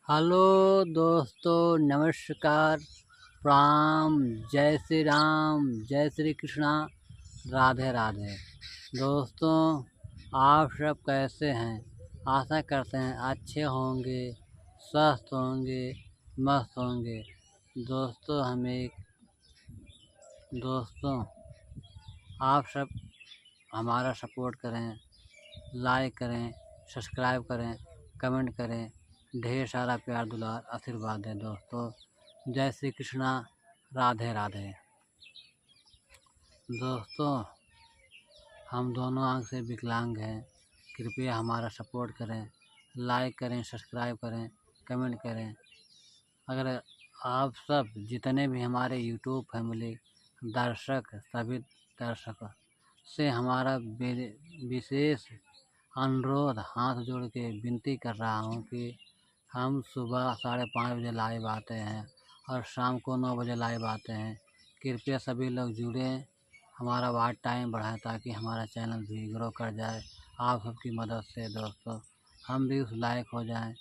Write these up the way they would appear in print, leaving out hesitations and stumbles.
Hello दोस्तों, नमस्कार, प्रणाम, जय श्री राम, जय श्री कृष्णा, राधे राधे। दोस्तों, आप सब कैसे हैं? आशा करते हैं अच्छे होंगे, स्वस्थ होंगे, मस्त होंगे। दोस्तों आप सब हमारा सपोर्ट करें, लाइक करें, सब्सक्राइब करें, कमेंट करें, ढेर सारा प्यार दुलार आशीर्वाद दें। दोस्तों, जय श्री कृष्णा, राधे राधे। दोस्तों, हम दोनों आंख से विकलांग हैं, कृपया हमारा सपोर्ट करें, लाइक करें, सब्सक्राइब करें, कमेंट करें। अगर आप सब जितने भी हमारे यूट्यूब फैमिली दर्शक, सभी दर्शक से हमारा विशेष अनुरोध हाथ जोड़ के विनती कर रहा हूँ कि हम सुबह 5:30 बजे लाइव आते हैं और शाम को 9 बजे लाइव आते हैं। कृपया सभी लोग जुड़ें, हमारा वाच टाइम बढ़ाएं ताकि हमारा चैनल भी ग्रो कर जाए। आप सबकी मदद से दोस्तों हम भी उस लायक हो जाएं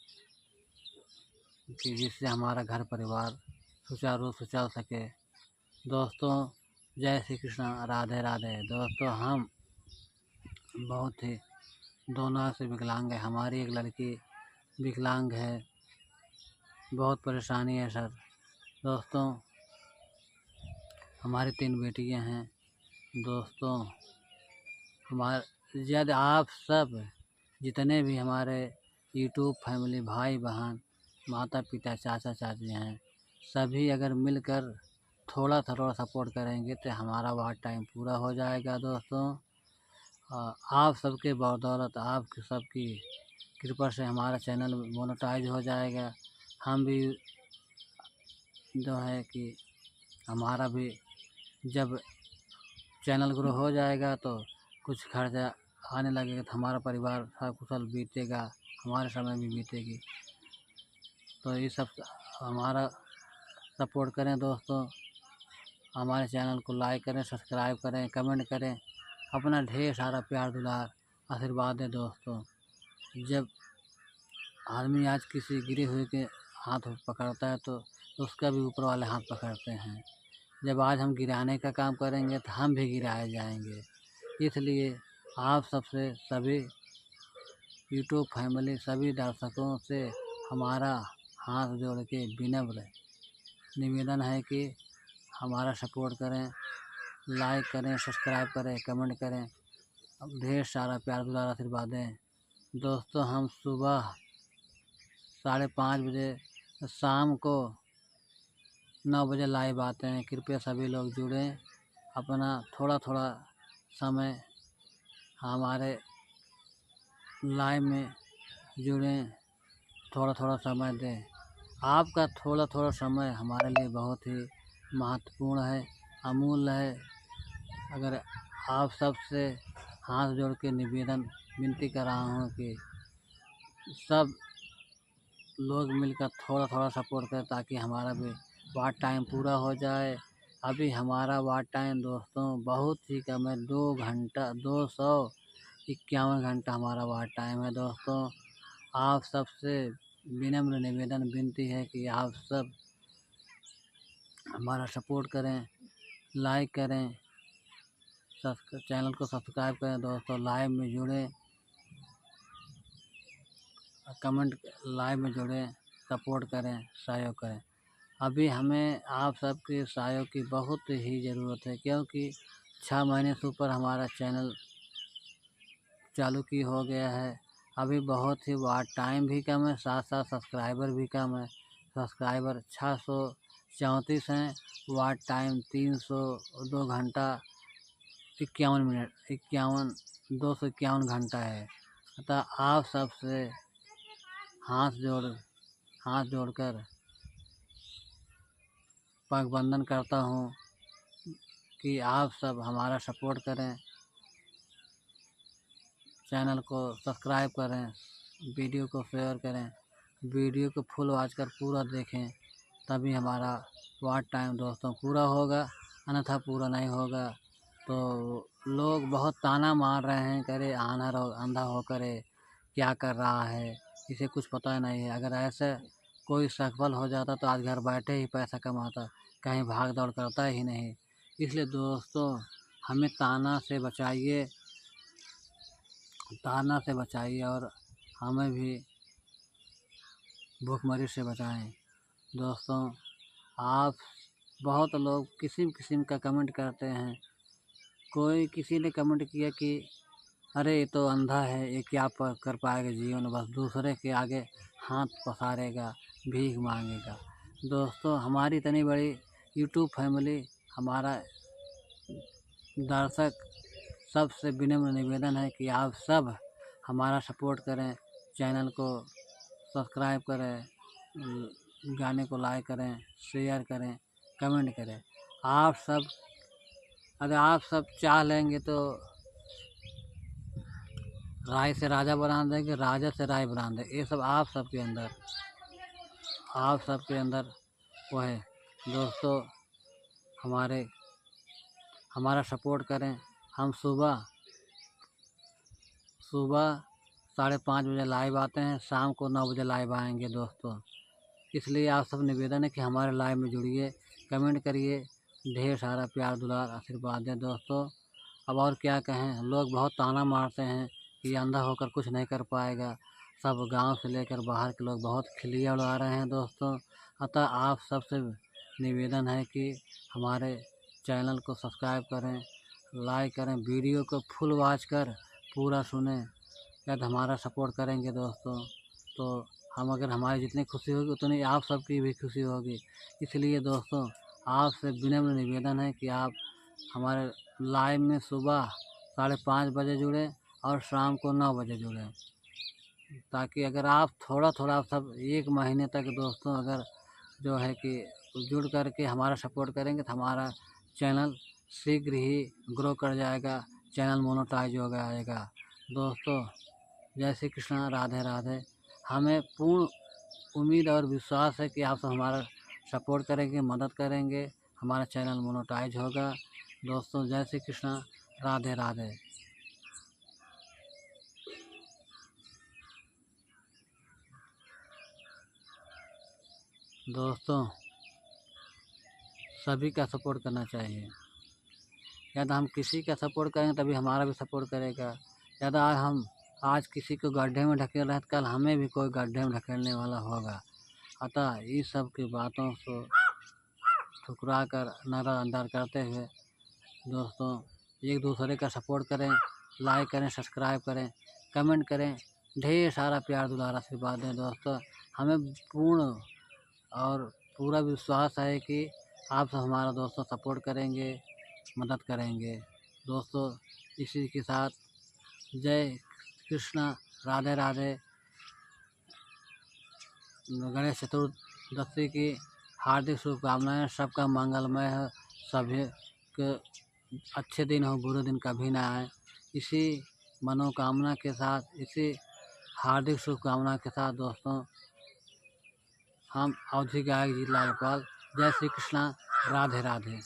कि जिससे हमारा घर परिवार सुचारू रूप से चल सके। दोस्तों, जय श्री कृष्ण, राधे राधे। दोस्तों, हम बहुत ही दोनों से विकलांग है। हमारी एक लड़की विकलांग है, बहुत परेशानी है सर। दोस्तों, हमारी 3 बेटियां हैं। दोस्तों, हमारे यदि आप सब जितने भी हमारे यूट्यूब फैमिली भाई बहन, माता पिता, चाचा चाची हैं, सभी अगर मिलकर थोड़ा थोड़ा सपोर्ट करेंगे तो हमारा वाच टाइम पूरा हो जाएगा। दोस्तों, आप सबके बदौलत, आप सबकी कृपा से हमारा चैनल मोनेटाइज हो जाएगा। हम भी जो है कि हमारा भी जब चैनल ग्रो हो जाएगा तो कुछ खर्चा आने लगेगा तो हमारा परिवार सकुशल बीतेगा, हमारे समय भी बीतेगी। तो ये सब हमारा सपोर्ट करें दोस्तों, हमारे चैनल को लाइक करें, सब्सक्राइब करें, कमेंट करें, अपना ढेर सारा प्यार दुलार आशीर्वाद दें। दोस्तों, जब आदमी आज किसी गिरे हुए के हाथ पकड़ता है तो उसका भी ऊपर वाले हाथ पकड़ते हैं। जब आज हम गिराने का काम करेंगे तो हम भी गिराए जाएंगे। इसलिए आप सबसे, सभी यूट्यूब फैमिली, सभी दर्शकों से हमारा हाथ जोड़ के विनम्र निवेदन है कि हमारा सपोर्ट करें, लाइक करें, सब्सक्राइब करें, कमेंट करें, ढेर सारा प्यार दुलार आशीर्वाद दें। दोस्तों, हम सुबह 5:30 बजे, शाम को 9 बजे लाइव आते हैं। कृपया सभी लोग जुड़ें, अपना थोड़ा थोड़ा समय हमारे लाइव में जुड़ें, थोड़ा थोड़ा समय दें। आपका थोड़ा थोड़ा समय हमारे लिए बहुत ही महत्वपूर्ण है, अमूल्य है। अगर आप सबसे हाथ जोड़ के निवेदन विनती कर रहा हूँ कि सब लोग मिलकर थोड़ा थोड़ा सपोर्ट करें ताकि हमारा भी वाच टाइम पूरा हो जाए। अभी हमारा वाच टाइम दोस्तों बहुत ही कम है, 251 घंटा हमारा वाच टाइम है। दोस्तों, आप सबसे विनम्र निवेदन विनती है कि आप सब हमारा सपोर्ट करें, लाइक करें, चैनल को सब्सक्राइब करें। दोस्तों, लाइव में जुड़ें, कमेंट लाइव में जुड़ें, सपोर्ट करें, सहयोग करें। अभी हमें आप सबके सहयोग की बहुत ही ज़रूरत है क्योंकि 6 महीने से ऊपर हमारा चैनल चालू की हो गया है। अभी बहुत ही वाच टाइम भी कम है, साथ साथ सब्सक्राइबर भी कम है। सब्सक्राइबर 634 हैं, वाच टाइम 302 घंटा 51 मिनट 251 घंटा है। अतः आप सबसे हाथ जोड़कर पगबंधन करता हूँ कि आप सब हमारा सपोर्ट करें, चैनल को सब्सक्राइब करें, वीडियो को शेयर करें, वीडियो को फुल वॉच कर पूरा देखें, तभी हमारा वाच टाइम दोस्तों पूरा होगा, अन्यथा पूरा नहीं होगा। तो लोग बहुत ताना मार रहे हैं, करे अंधा होकर क्या कर रहा है, इसे कुछ पता नहीं है। अगर ऐसे कोई सफल हो जाता तो आज घर बैठे ही पैसा कमाता, कहीं भाग दौड़ करता ही नहीं। इसलिए दोस्तों हमें ताना से बचाइए और हमें भी भूखमरी से बचाएं। दोस्तों आप बहुत लोग किस्म किस्म का कमेंट करते हैं। किसी ने कमेंट किया कि अरे ये तो अंधा है, ये क्या कर पाएगा जीवन, बस दूसरे के आगे हाथ पसारेगा, भीख मांगेगा। दोस्तों हमारी इतनी बड़ी यूट्यूब फैमिली, हमारा दर्शक सबसे विनम्र निवेदन है कि आप सब हमारा सपोर्ट करें, चैनल को सब्सक्राइब करें, गाने को लाइक करें, शेयर करें, कमेंट करें। अगर आप सब चाह लेंगे तो राय से राजा बना देंगे, राजा से राय बना देंगे। ये सब आप सबके अंदर वो है। दोस्तों हमारा सपोर्ट करें। हम सुबह 5:30 बजे लाइव आते हैं, शाम को 9 बजे लाइव आएंगे दोस्तों। इसलिए आप सब निवेदन है कि हमारे लाइव में जुड़िए, कमेंट करिए, ढेर सारा प्यार दुलार आशीर्वाद दें दोस्तों। अब और क्या कहें, लोग बहुत ताना मारते हैं कि अंधा होकर कुछ नहीं कर पाएगा। सब गांव से लेकर बाहर के लोग बहुत खिल्लियाँ उड़ा रहे हैं दोस्तों। अतः आप सबसे निवेदन है कि हमारे चैनल को सब्सक्राइब करें, लाइक करें, वीडियो को फुल वॉच कर पूरा सुने। यदि हमारा सपोर्ट करेंगे दोस्तों तो अगर हमारी जितनी खुशी होगी उतनी आप सबकी भी खुशी होगी। इसलिए दोस्तों आपसे विनम्र निवेदन है कि आप हमारे लाइव में सुबह 5:30 बजे जुड़ें और शाम को 9 बजे जुड़ें, ताकि अगर आप थोड़ा आप सब 1 महीने तक दोस्तों अगर जो है कि जुड़ करके हमारा सपोर्ट करेंगे तो हमारा चैनल शीघ्र ही ग्रो कर जाएगा, चैनल मोनेटाइज हो जाएगा। दोस्तों जय श्री कृष्णा, राधे राधे। हमें पूर्ण उम्मीद और विश्वास है कि आप सब हमारा सपोर्ट करेंगे, मदद करेंगे, हमारा चैनल मोनेटाइज होगा। दोस्तों जय श्री कृष्णा, राधे राधे। दोस्तों सभी का सपोर्ट करना चाहिए। यदि हम किसी का सपोर्ट करेंगे तभी हमारा भी सपोर्ट करेगा। यदि हम आज किसी को गड्ढे में ढकेल रहे हैं तो कल हमें भी कोई गड्ढे में ढकेलने वाला होगा। अतः इस सब की बातों को ठुकरा कर नज़रअंदाज करते हुए दोस्तों एक दूसरे का सपोर्ट करें, लाइक करें, सब्सक्राइब करें, कमेंट करें, ढेर सारा प्यार दुलार आशीर्वाद दें। दोस्तों हमें पूरा विश्वास है कि आप सब हमारा दोस्तों सपोर्ट करेंगे, मदद करेंगे। दोस्तों इसी के साथ जय कृष्णा, राधे राधे। गणेश चतुर्दशी की हार्दिक शुभकामनाएं। सबका मंगलमय है, सभी के अच्छे दिन हो, बुरे दिन कभी ना आए। इसी मनोकामना के साथ, इसी हार्दिक शुभकामना के साथ दोस्तों हम अवधि गायक जीत लाल पाल। जय श्री कृष्णा, राधे राधे।